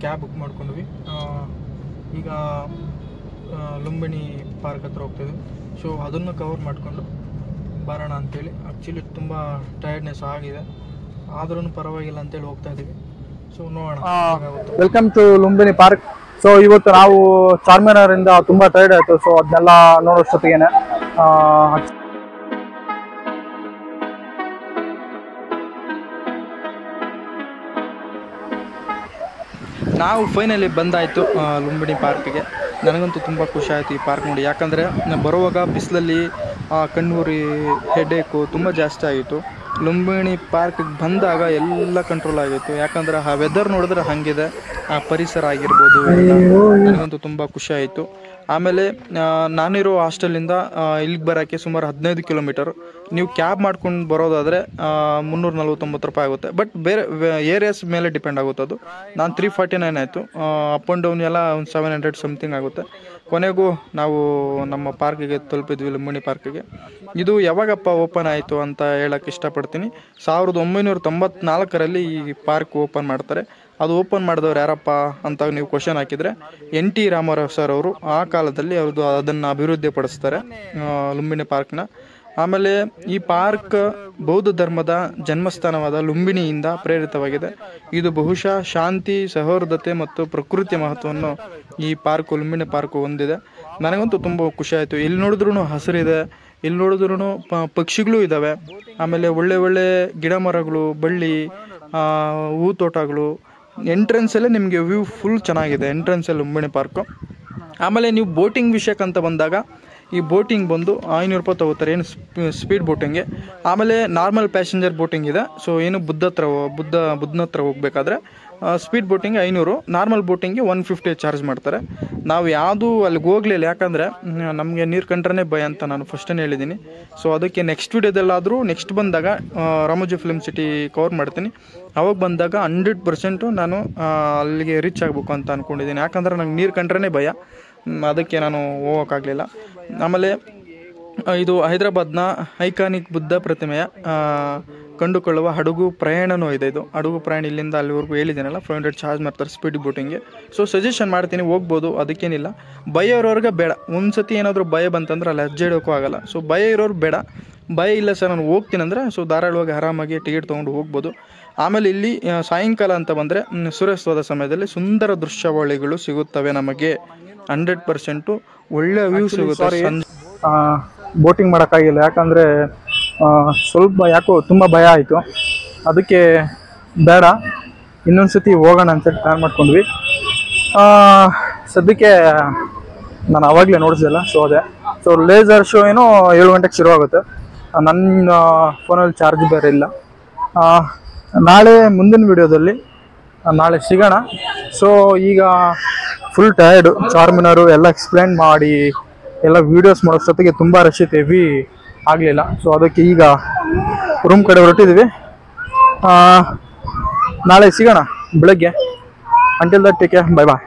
Cab book ಮಾಡ್ಕೊಂಡ್ವಿ. ಈಗ Lumbini park ಹತ್ರ ಹೋಗ್ತಾಯಿದ್ವಿ. ಸೊ ಅದನ್ನು ಕವರ್ ಮಾಡಿಕೊಂಡು ಬರೋಣ ಅಂತೇಳಿ. ಆ್ಯಕ್ಚುಲಿ ತುಂಬ ಟಯರ್ಡ್ನೆಸ್ ಆಗಿದೆ, ಆದ್ರೂ ಪರವಾಗಿಲ್ಲ ಅಂತೇಳಿ ಹೋಗ್ತಾ ಇದ್ದೀವಿ. ಸೊ ನೋಡೋಣ. Welcome to Lumbini park. So ಇವತ್ತು ನಾವು ಚಾರ್ಮಿನಾರಿಂದ ತುಂಬ ಟೈರ್ಡ್ ಆಯಿತು. ಸೊ ಅದನ್ನೆಲ್ಲ ನೋಡೋಷ್ಟೊತ್ತಿಗೆ ನಾವು ಫೈನಲಿ ಬಂದಾಯಿತು ಲುಂಬಿನಿ ಪಾರ್ಕ್ಗೆ. ನನಗಂತೂ ತುಂಬ ಖುಷಿ ಆಯಿತು ಈ ಪಾರ್ಕ್ ನೋಡಿ. ಯಾಕಂದರೆ ಬರುವಾಗ ಬಿಸಿಲಲ್ಲಿ ಕಣ್ಣೂರಿ ಹೆಡೇಕು ತುಂಬ ಜಾಸ್ತಿ ಆಗಿತ್ತು. ಲುಂಬಿನಿ ಪಾರ್ಕ್ಗೆ ಬಂದಾಗ ಎಲ್ಲ ಕಂಟ್ರೋಲ್ ಆಗಿತ್ತು. ಯಾಕಂದರೆ ಆ ವೆದರ್ ನೋಡಿದ್ರೆ ಹಾಗಿದೆ, ಆ ಪರಿಸರ ಆಗಿರ್ಬೋದು ಎಲ್ಲ ನನಗಂತೂ ತುಂಬ ಖುಷಿ ಆಯಿತು. ಆಮೇಲೆ ನಾನಿರೋ ಹಾಸ್ಟೆಲಿಂದ ಇಲ್ಲಿಗೆ ಬರೋಕ್ಕೆ ಸುಮಾರು 15 ಕಿಲೋಮೀಟರ್. ನೀವು ಕ್ಯಾಬ್ ಮಾಡ್ಕೊಂಡು ಬರೋದಾದರೆ 349 ರೂಪಾಯಿ ಆಗುತ್ತೆ. ಬಟ್ ಬೇರೆ ಏರಿಯಾಸ್ ಮೇಲೆ ಡಿಪೆಂಡ್ ಆಗುತ್ತೆ ಅದು. ನಾನು 349 ಆಯಿತು. ಅಪ್ ಆ್ಯಂಡ್ ಡೌನ್ ಎಲ್ಲ ಒಂದು 700 ಸಮಥಿಂಗ್ ಆಗುತ್ತೆ. ಕೊನೆಗೂ ನಾವು ನಮ್ಮ ಪಾರ್ಕಿಗೆ ತಲುಪಿದ್ವಿ, ಲುಂಬಿನಿ ಪಾರ್ಕಿಗೆ. ಇದು ಯಾವಾಗಪ್ಪ ಓಪನ್ ಆಯಿತು ಅಂತ ಹೇಳೋಕ್ಕೆ ಇಷ್ಟಪಡ್ತೀನಿ. 1994ರಲ್ಲಿ ಈ ಪಾರ್ಕ್ ಓಪನ್ ಮಾಡ್ತಾರೆ. ಅದು ಓಪನ್ ಮಾಡಿದವ್ರು ಯಾರಪ್ಪ ಅಂತ ನೀವು ಕ್ವಶನ್ ಹಾಕಿದರೆ NT ರಾಮಾರಾವ್ ಸರ್ ಅವರು ಆ ಕಾಲದಲ್ಲಿ ಅವ್ರದ್ದು ಅದನ್ನು ಅಭಿವೃದ್ಧಿ ಪಡಿಸ್ತಾರೆ ಲುಂಬಿನಿ ಪಾರ್ಕ್ನ. ಆಮೇಲೆ ಈ ಪಾರ್ಕ್ ಬೌದ್ಧ ಧರ್ಮದ ಜನ್ಮಸ್ಥಾನವಾದ ಲುಂಬಿನಿಯಿಂದ ಪ್ರೇರಿತವಾಗಿದೆ. ಇದು ಬಹುಶಃ ಶಾಂತಿ, ಸೌಹಾರ್ದತೆ ಮತ್ತು ಪ್ರಕೃತಿಯ ಮಹತ್ವವನ್ನು ಈ ಪಾರ್ಕು, ಲುಂಬಿನಿ ಪಾರ್ಕು ಹೊಂದಿದೆ. ನನಗಂತೂ ತುಂಬ ಖುಷಿ ಆಯಿತು. ಎಲ್ಲಿ ನೋಡಿದ್ರೂ ಹಸಿರಿದೆ, ಎಲ್ಲಿ ನೋಡಿದ್ರೂ ಪಕ್ಷಿಗಳು ಇದ್ದಾವೆ. ಆಮೇಲೆ ಒಳ್ಳೆ ಗಿಡ ಮರಗಳು, ಬಳ್ಳಿ, ಹೂ ತೋಟಗಳು. ಎಂಟ್ರೆನ್ಸಲ್ಲೇ ನಿಮಗೆ ವ್ಯೂ ಫುಲ್ ಚೆನ್ನಾಗಿದೆ, ಎಂಟ್ರೆನ್ಸಲ್ಲಿ ಲುಂಬಿನಿ ಪಾರ್ಕು. ಆಮೇಲೆ ನೀವು ಬೋಟಿಂಗ್ ವಿಷಯಕ್ಕಂತ ಬಂದಾಗ ಈ ಬೋಟಿಂಗ್ ಬಂದು 500 ರೂಪಾಯಿ ತಗೋತಾರೆ, ಏನು ಸ್ಪೀಡ್ ಬೋಟಿಂಗ್ಗೆ. ಆಮೇಲೆ ನಾರ್ಮಲ್ ಪ್ಯಾಸೆಂಜರ್ ಬೋಟಿಂಗ್ ಇದೆ. ಸೊ ಏನು ಬುದ್ಧನ ಹತ್ರ ಹೋಗಬೇಕಾದ್ರೆ ಸ್ಪೀಡ್ ಬೋಟಿಂಗ್ 500, ನಾರ್ಮಲ್ ಬೋಟಿಂಗ್ಗೆ 150 ಚಾರ್ಜ್ ಮಾಡ್ತಾರೆ. ನಾವು ಯಾವುದೂ ಅಲ್ಲಿಗೆ ಹೋಗಲಿಲ್ಲ, ಯಾಕಂದರೆ ನಮಗೆ ನೀರು ಕಂಡ್ರೆ ಭಯ ಅಂತ ನಾನು ಫಸ್ಟೇ ಹೇಳಿದ್ದೀನಿ. ಸೊ ಅದಕ್ಕೆ ನೆಕ್ಸ್ಟ್ ವೀಡಿಯೋದಲ್ಲಾದರೂ ನೆಕ್ಸ್ಟ್ ಬಂದಾಗ ರಾಮೋಜಿ ಫಿಲ್ಮ್ ಸಿಟಿ ಕವರ್ ಮಾಡ್ತೀನಿ. ಅವಾಗ ಬಂದಾಗ 100% ನಾನು ಅಲ್ಲಿಗೆ ರೀಚ್ ಆಗಬೇಕು ಅಂತ ಅಂದ್ಕೊಂಡಿದ್ದೀನಿ. ಯಾಕಂದರೆ ನಂಗೆ ನೀರು ಕಂಡ್ರೆ ಭಯ, ಅದಕ್ಕೆ ನಾನು ಹೋಗೋಕ್ಕಾಗಲಿಲ್ಲ. ಆಮೇಲೆ ಇದು ಹೈದರಾಬಾದ್ನ ಐಕಾನಿಕ್ ಬುದ್ಧ ಪ್ರತಿಮೆಯ ಕಂಡುಕೊಳ್ಳುವ ಹಡಗು ಪ್ರಯಾಣವೂ ಇದೆ. ಇದು ಹಡಗು ಪ್ರಯಾಣ ಇಲ್ಲಿಂದ ಅಲ್ಲಿವರೆಗೂ ಹೇಳಿದ್ದೀನಲ್ಲ, 500 ಚಾರ್ಜ್ ಮಾಡ್ತಾರೆ ಸ್ಪೀಡ್ ಬೋಟಿಂಗ್ಗೆ. ಸೊ ಸಜೆಷನ್ ಮಾಡ್ತೀನಿ, ಹೋಗ್ಬೋದು, ಅದಕ್ಕೇನಿಲ್ಲ. ಭಯ ಇರೋರಿಗೆ ಬೇಡ. ಒಂದು ಸತಿ ಏನಾದರೂ ಭಯ ಬಂತಂದ್ರೆ ಅಲ್ಲಿ ಹೆಜ್ಜೆ ಇಡೋಕ್ಕೂ ಆಗೋಲ್ಲ. ಸೊ ಭಯ ಇರೋರು ಬೇಡ. ಭಯ ಇಲ್ಲ ಸರ್ ನಾನು ಹೋಗ್ತೀನಿ ಅಂದರೆ ಸೊ ಧಾರಾಳವಾಗಿ ಆರಾಮಾಗಿ ಟಿಕೆಟ್ ತೊಗೊಂಡು ಹೋಗ್ಬೋದು. ಆಮೇಲೆ ಇಲ್ಲಿ ಸಾಯಂಕಾಲ ಅಂತ ಬಂದರೆ ಸೂರ್ಯಾಸ್ತದ ಸಮಯದಲ್ಲಿ ಸುಂದರ ದೃಶ್ಯಾವಳಿಗಳು ಸಿಗುತ್ತವೆ ನಮಗೆ. 100% ಒಳ್ಳೆ ವ್ಯೂ ಸಿಗುತ್ತೆ. ಬೋಟಿಂಗ್ ಮಾಡೋಕ್ಕಾಗಿಲ್ಲ, ಯಾಕಂದರೆ ಸ್ವಲ್ಪ ಯಾಕೋ ತುಂಬ ಭಯ ಆಯಿತು. ಅದಕ್ಕೆ ಬೇಡ, ಇನ್ನೊಂದು ಸತಿ ಹೋಗೋಣ ಅಂತೇಳಿ ಪ್ಲ್ಯಾನ್ ಮಾಡ್ಕೊಂಡ್ವಿ. ಸದ್ಯಕ್ಕೆ ನಾನು ಆವಾಗಲೇ ನೋಡಿಸಿಲ್ಲ, ಸೊ ಅದೇ. ಸೊ ಲೇಸರ್ ಶೋ ಏನೋ 7 ಗಂಟೆಗೆ ಶುರುವಾಗುತ್ತೆ. ನನ್ನ ಫೋನಲ್ಲಿ ಚಾರ್ಜ್ ಬೇರೆ ಇಲ್ಲ. ನಾಳೆ ಮುಂದಿನ ವಿಡಿಯೋದಲ್ಲಿ ನಾಳೆ ಸಿಗೋಣ. ಸೊ ಈಗ ಫುಲ್ ಟಯರ್ಡು. ಚಾರ್ಮಿನಾರು ಎಲ್ಲ ಎಕ್ಸ್ಪ್ಲೇನ್ ಮಾಡಿ ಎಲ್ಲ ವೀಡಿಯೋಸ್ ಮಾಡೋಷ್ಟೊತ್ತಿಗೆ ತುಂಬ ರಶ್ ಇತ್ತು, ಹೆವಿ ಆಗಲಿಲ್ಲ. ಸೊ ಅದಕ್ಕೆ ಈಗ ರೂಮ್ ಕಡೆ ಹೊರಟಿದ್ದೀವಿ. ನಾಳೆ ಸಿಗೋಣ ಬೆಳಗ್ಗೆ. Until that take care, bye bye.